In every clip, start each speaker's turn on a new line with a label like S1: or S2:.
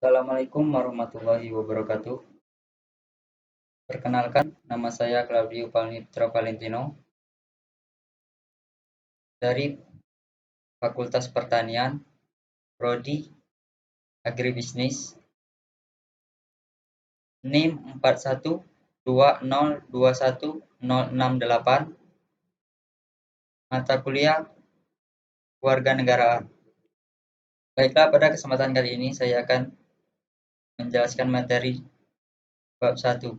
S1: Assalamualaikum warahmatullahi wabarakatuh. Perkenalkan, nama saya Claudio Palmitra Valentino dari Fakultas Pertanian, Prodi Agribisnis, NIM 4120210068, mata kuliah Kewarganegaraan. Baiklah, pada kesempatan kali ini saya akan menjelaskan materi bab 1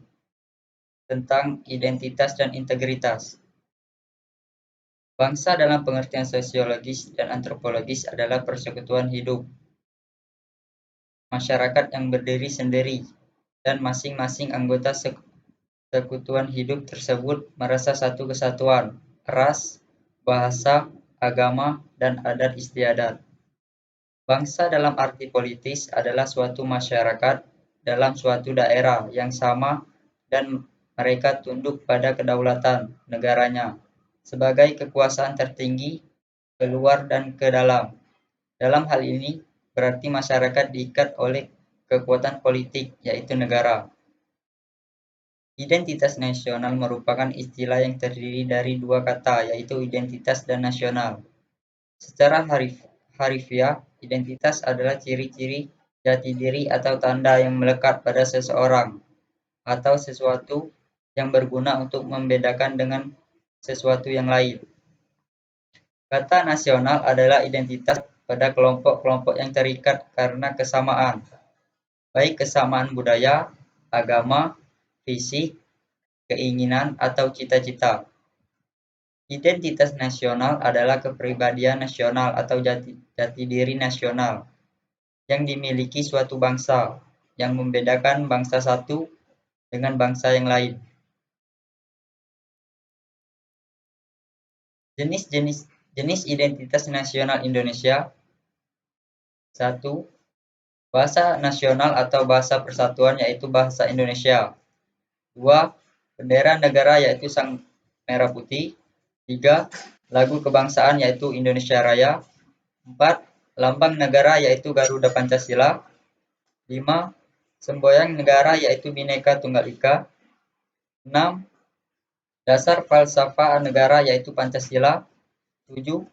S1: tentang identitas dan integritas. Bangsa dalam pengertian sosiologis dan antropologis adalah persekutuan hidup masyarakat yang berdiri sendiri, dan masing-masing anggota sekutuan hidup tersebut merasa satu kesatuan, ras, bahasa, agama, dan adat istiadat. Bangsa dalam arti politis adalah suatu masyarakat dalam suatu daerah yang sama dan mereka tunduk pada kedaulatan negaranya sebagai kekuasaan tertinggi keluar dan ke dalam. Dalam hal ini, berarti masyarakat diikat oleh kekuatan politik, yaitu negara. Identitas nasional merupakan istilah yang terdiri dari dua kata, yaitu identitas dan nasional. Secara harafiah, identitas adalah ciri-ciri jati diri atau tanda yang melekat pada seseorang atau sesuatu yang berguna untuk membedakan dengan sesuatu yang lain. Kata nasional adalah identitas pada kelompok-kelompok yang terikat karena kesamaan, baik kesamaan budaya, agama, fisik, keinginan, atau cita-cita. Identitas nasional adalah kepribadian nasional atau jati diri nasional yang dimiliki suatu bangsa, yang membedakan bangsa satu dengan bangsa yang lain. Jenis identitas nasional Indonesia. 1. Bahasa nasional atau bahasa persatuan, yaitu bahasa Indonesia. 2. Bendera negara, yaitu sang merah putih. 3. Lagu kebangsaan, yaitu Indonesia Raya. 4. Lambang negara, yaitu Garuda Pancasila. 5. Semboyan negara, yaitu Bhinneka Tunggal Ika. 6. Dasar falsafah negara, yaitu Pancasila. 7.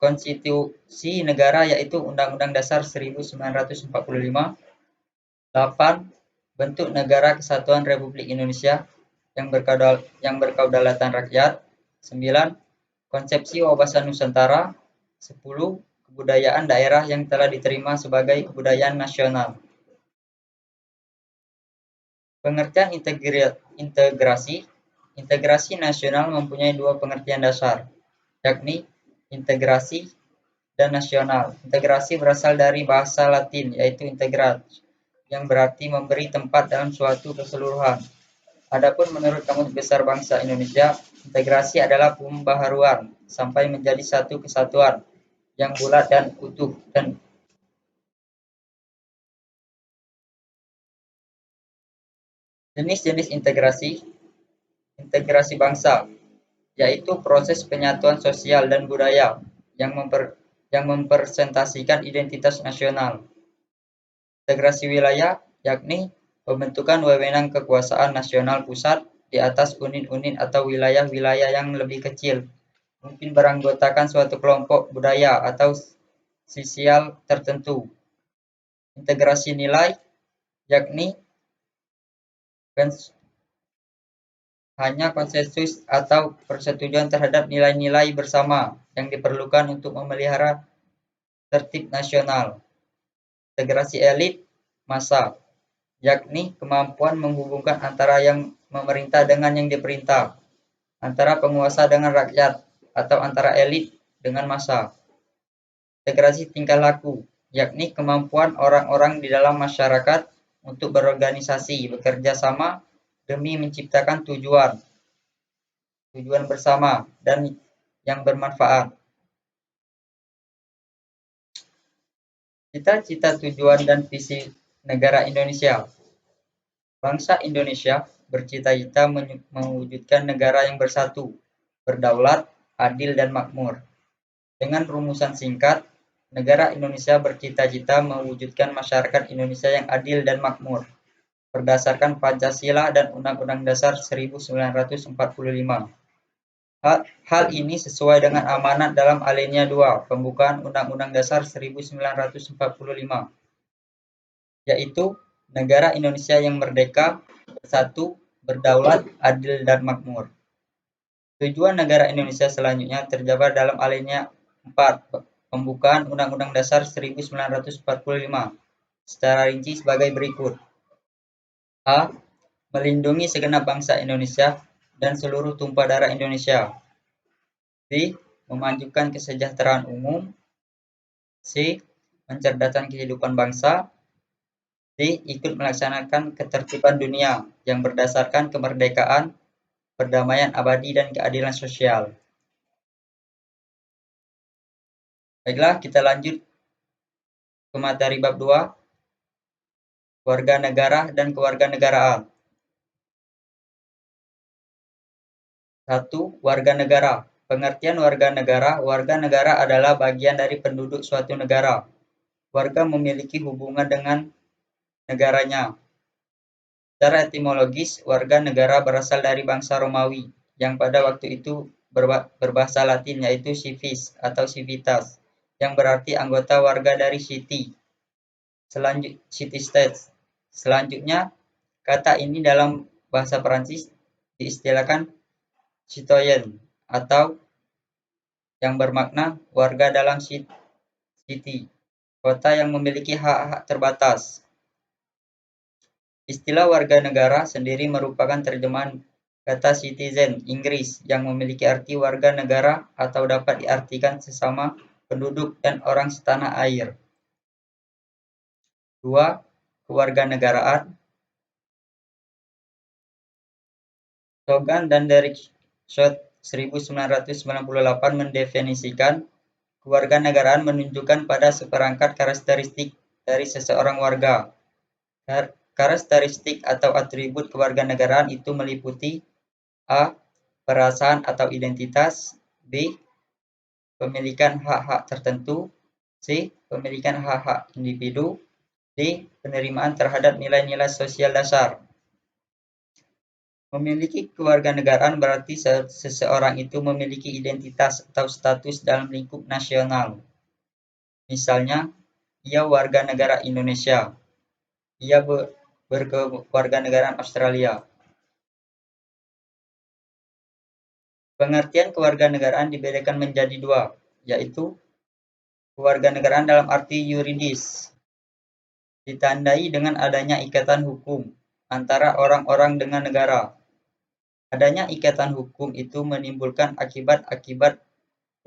S1: Konstitusi negara, yaitu Undang-Undang Dasar 1945. 8. Bentuk Negara Kesatuan Republik Indonesia yang berkedaulatan rakyat. 9. Konsepsi wawasan Nusantara. 10. Kebudayaan daerah yang telah diterima sebagai kebudayaan nasional. Pengertian integrasi nasional mempunyai dua pengertian dasar, yakni integrasi dan nasional. Integrasi berasal dari bahasa Latin, yaitu integrat, yang berarti memberi tempat dalam suatu keseluruhan. Adapun menurut Kamus Besar Bangsa Indonesia, integrasi adalah pembaharuan sampai menjadi satu kesatuan yang bulat dan utuh. Dan jenis-jenis integrasi bangsa, yaitu proses penyatuan sosial dan budaya yang mempresentasikan identitas nasional. Integrasi wilayah, yakni pembentukan wewenang kekuasaan nasional pusat di atas unit-unit atau wilayah-wilayah yang lebih kecil, mungkin beranggotakan suatu kelompok budaya atau sosial tertentu. Integrasi nilai, yakni hanya konsensus atau persetujuan terhadap nilai-nilai bersama yang diperlukan untuk memelihara tertib nasional. Integrasi elit massa, yakni kemampuan menghubungkan antara yang memerintah dengan yang diperintah, antara penguasa dengan rakyat, atau antara elit dengan massa. Integrasi tingkah laku, yakni kemampuan orang-orang di dalam masyarakat untuk berorganisasi, bekerja sama demi menciptakan tujuan bersama dan yang bermanfaat. Cita-cita, tujuan, dan visi negara Indonesia. Bangsa Indonesia bercita-cita mewujudkan negara yang bersatu, berdaulat, adil, dan makmur. Dengan rumusan singkat, Negara Indonesia bercita-cita mewujudkan masyarakat Indonesia yang adil dan makmur, berdasarkan Pancasila dan Undang-Undang Dasar 1945. Hal ini sesuai dengan amanat dalam alinea 2 pembukaan Undang-Undang Dasar 1945, yaitu negara Indonesia yang merdeka, bersatu, berdaulat, adil, dan makmur. Tujuan negara Indonesia selanjutnya terjabar dalam alinea 4 pembukaan Undang-Undang Dasar 1945 secara rinci sebagai berikut. A. Melindungi segenap bangsa Indonesia dan seluruh tumpah darah Indonesia. B. Memajukan kesejahteraan umum. C. Mencerdaskan kehidupan bangsa. D. Ikut melaksanakan ketertiban dunia yang berdasarkan kemerdekaan, perdamaian abadi, dan keadilan sosial. Baiklah, kita lanjut ke materi bab 2, warga negara dan kewarganegaraan. 1. Warga negara. Pengertian warga negara. Warga negara adalah bagian dari penduduk suatu negara. Warga memiliki hubungan dengan negaranya. Secara etimologis, warga negara berasal dari bangsa Romawi, yang pada waktu itu berbahasa Latin, yaitu civis atau civitas, yang berarti anggota warga dari city. City states. Selanjutnya, kata ini dalam bahasa Perancis diistilahkan citoyen atau yang bermakna warga dalam city, kota yang memiliki hak-hak terbatas. Istilah warga negara sendiri merupakan terjemahan kata citizen Inggris yang memiliki arti warga negara atau dapat diartikan sesama penduduk dan orang setanah air. 2. Kewarganegaraan. Togan dan Derek Schott 1998 mendefinisikan kewarganegaraan menunjukkan pada seperangkat karakteristik dari seseorang warga. Karakteristik atau atribut kewarganegaraan itu meliputi A. Perasaan atau identitas. B. Pemilikan hak-hak tertentu. C. Pemilikan hak-hak individu. D. Penerimaan terhadap nilai-nilai sosial dasar. Memiliki kewarganegaraan berarti seseorang itu memiliki identitas atau status dalam lingkup nasional. Misalnya, ia warga negara Indonesia. Ia berkewarganegaraan Australia. Pengertian kewarganegaraan dibedakan menjadi dua, yaitu kewarganegaraan dalam arti yuridis, ditandai dengan adanya ikatan hukum antara orang-orang dengan negara. Adanya ikatan hukum itu menimbulkan akibat-akibat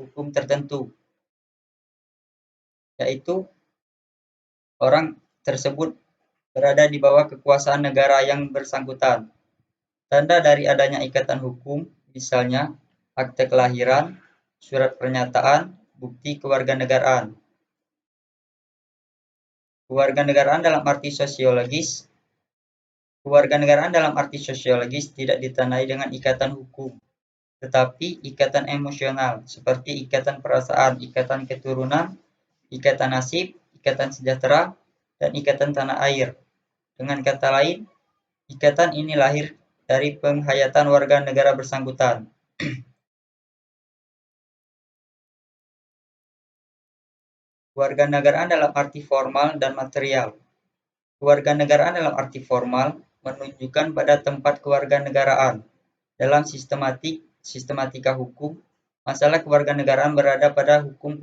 S1: hukum tertentu, yaitu orang tersebut berada di bawah kekuasaan negara yang bersangkutan. Tanda dari adanya ikatan hukum, misalnya akte kelahiran, surat pernyataan, bukti kewarganegaraan. Kewarganegaraan dalam arti sosiologis. Kewarganegaraan dalam arti sosiologis tidak ditandai dengan ikatan hukum, tetapi ikatan emosional, seperti ikatan perasaan, ikatan keturunan, ikatan nasib, ikatan sejahtera, dan ikatan tanah air. Dengan kata lain, ikatan ini lahir dari penghayatan warga negara bersangkutan. Kewarganegaraan dalam arti formal dan material. Kewarganegaraan dalam arti formal menunjukkan pada tempat kewarganegaraan. Dalam sistematika hukum, masalah kewarganegaraan berada pada hukum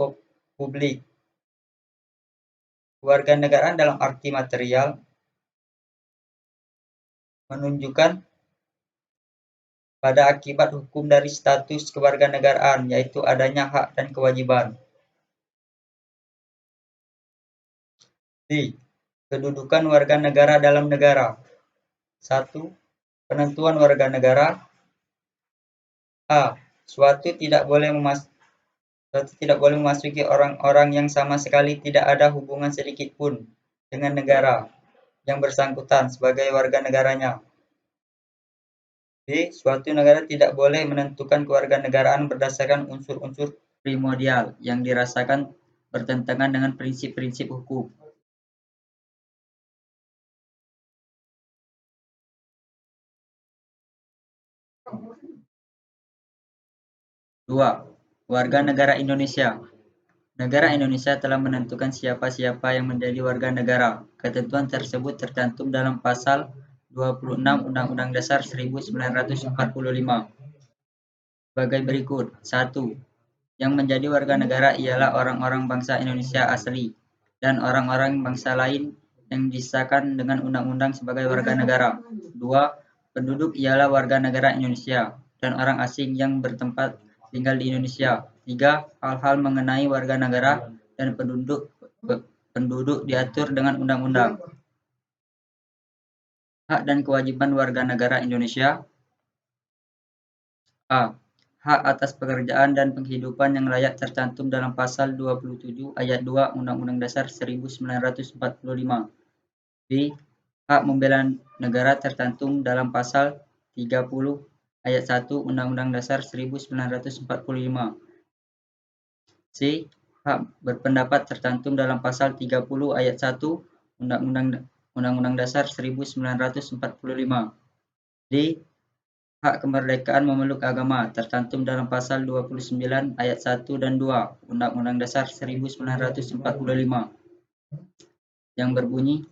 S1: publik. Kewarganegaraan dalam arti material menunjukkan pada akibat hukum dari status kewarganegaraan, yaitu adanya hak dan kewajiban. D. Kedudukan warga negara dalam negara. 1. Penentuan warga negara. A. Suatu tidak boleh memasuki orang-orang yang sama sekali tidak ada hubungan sedikit pun dengan negara yang bersangkutan sebagai warga negaranya. B. Suatu negara tidak boleh menentukan kewarganegaraan berdasarkan unsur-unsur primordial yang dirasakan bertentangan dengan prinsip-prinsip hukum. Dua, warga negara Indonesia. Negara Indonesia telah menentukan siapa-siapa yang menjadi warga negara. Ketentuan tersebut tercantum dalam pasal 26 Undang-Undang Dasar 1945 sebagai berikut. 1. Yang menjadi warga negara ialah orang-orang bangsa Indonesia asli dan orang-orang bangsa lain yang disahkan dengan undang-undang sebagai warga negara. 2. Penduduk ialah warga negara Indonesia dan orang asing yang bertempat tinggal di Indonesia. 3. Hal-hal mengenai warga negara dan penduduk diatur dengan undang-undang. Hak dan kewajiban warga negara Indonesia. A. Hak atas pekerjaan dan penghidupan yang layak tercantum dalam pasal 27 ayat 2 Undang-Undang Dasar 1945. B. Hak membela negara tercantum dalam pasal 30 ayat 1 Undang-Undang Dasar 1945. C. Hak berpendapat tercantum dalam pasal 30 ayat 1 Undang-Undang Dasar 1945. D. Hak kemerdekaan memeluk agama tercantum dalam pasal 29 ayat 1 dan 2 Undang-Undang Dasar 1945 yang berbunyi,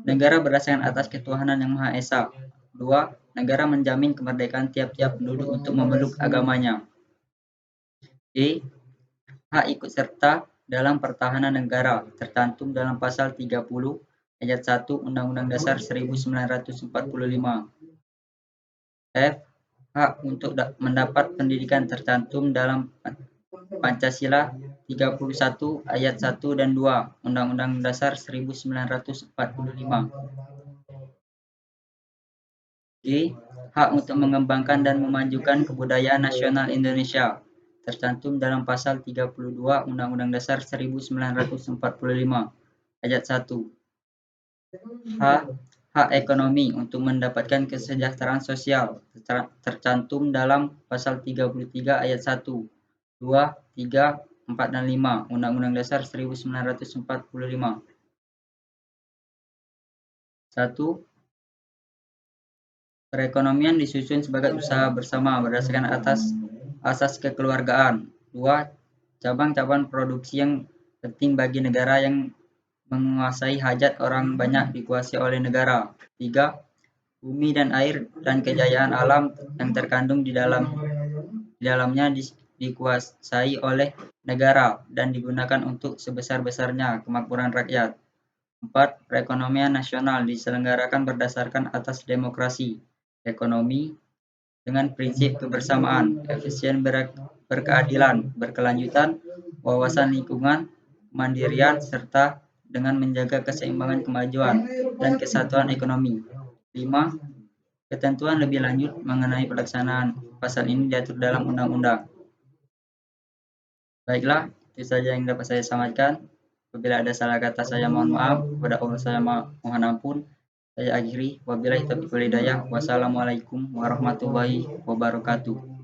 S1: negara berdasarkan atas ketuhanan yang Maha Esa. 2. Negara menjamin kemerdekaan tiap-tiap penduduk untuk memeluk agamanya. E. Hak ikut serta dalam pertahanan negara tercantum dalam pasal 30 ayat 1 Undang-Undang Dasar 1945. F. Hak untuk mendapat pendidikan tercantum dalam Pancasila 31 ayat 1 dan 2 Undang-Undang Dasar 1945. G. Hak untuk mengembangkan dan memajukan kebudayaan nasional Indonesia tercantum dalam pasal 32 Undang-Undang Dasar 1945 ayat 1. H. Hak ekonomi untuk mendapatkan kesejahteraan sosial tercantum dalam pasal 33 ayat 1, 2, 3, 4, dan 5 Undang-Undang Dasar 1945. 1. Perekonomian disusun sebagai usaha bersama berdasarkan asas kekeluargaan. 2. Cabang-cabang produksi yang penting bagi negara yang menguasai hajat orang banyak dikuasai oleh negara. 3. Bumi dan air dan kejayaan alam yang terkandung di dalamnya dikuasai oleh negara dan digunakan untuk sebesar-besarnya kemakmuran rakyat. 4. Perekonomian nasional diselenggarakan berdasarkan atas demokrasi, ekonomi, dengan prinsip kebersamaan, efisien, berkeadilan, berkelanjutan, wawasan lingkungan, kemandirian, serta dengan menjaga keseimbangan kemajuan dan kesatuan ekonomi. 5. Ketentuan lebih lanjut mengenai pelaksanaan pasal ini diatur dalam undang-undang. Baiklah, itu saja yang dapat saya sampaikan. Apabila ada salah kata saya mohon maaf, kepada Allah saya mohon ampun. Saya akhiri, wabillahi taufiq wal hidayah. Wassalamualaikum warahmatullahi wabarakatuh.